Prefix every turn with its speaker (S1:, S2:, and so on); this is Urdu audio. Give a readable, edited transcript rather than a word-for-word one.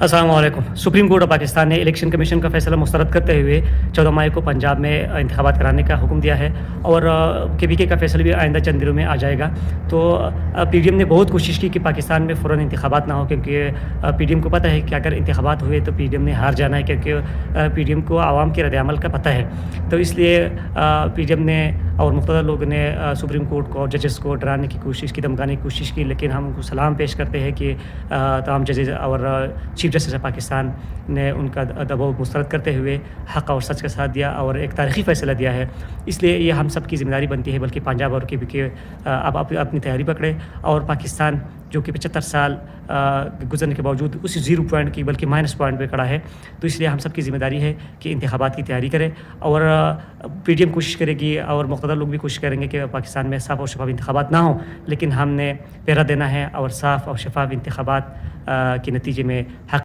S1: السلام علیکم۔ سپریم کورٹ آف پاکستان نے الیکشن کمیشن کا فیصلہ مسترد کرتے ہوئے 14 مئی کو پنجاب میں انتخابات کرانے کا حکم دیا ہے اور KPK کا فیصلہ بھی آئندہ چند دنوں میں آ جائے گا۔ تو PDM نے بہت کوشش کی کہ پاکستان میں فوراً انتخابات نہ ہو، کیونکہ PDM کو پتہ ہے کہ اگر انتخابات ہوئے تو PDM نے ہار جانا ہے، کیونکہ PDM کو عوام کے رد عمل کا پتہ ہے۔ تو اس لیے PDM نے اور مقتدر لوگوں نے سپریم کورٹ کو اور ججز کو ڈرانے کی کوشش کی، دھمکانے کی کوشش کی، لیکن ہم ان کو سلام پیش کرتے ہیں کہ تمام ججز اور چیف جسٹس آف پاکستان نے ان کا دباؤ مسترد کرتے ہوئے حق اور سچ کا ساتھ دیا اور ایک تاریخی فیصلہ دیا ہے۔ اس لیے یہ ہم سب کی ذمہ داری بنتی ہے، بلکہ پنجاب اور KPK اب اپنی تیاری پکڑے اور پاکستان جو کہ 75 سال گزرنے کے باوجود اسی 0 پوائنٹ کی بلکہ مائنس پوائنٹ پہ کھڑا ہے۔ تو اس لیے ہم سب کی ذمہ داری ہے کہ انتخابات کی تیاری کرے اور PDM کوشش کرے گی اور مقتدر لوگ بھی کوشش کریں گے کہ پاکستان میں صاف اور شفاف انتخابات نہ ہوں، لیکن ہم نے پہرا دینا ہے اور صاف اور شفاف انتخابات کے نتیجے میں حق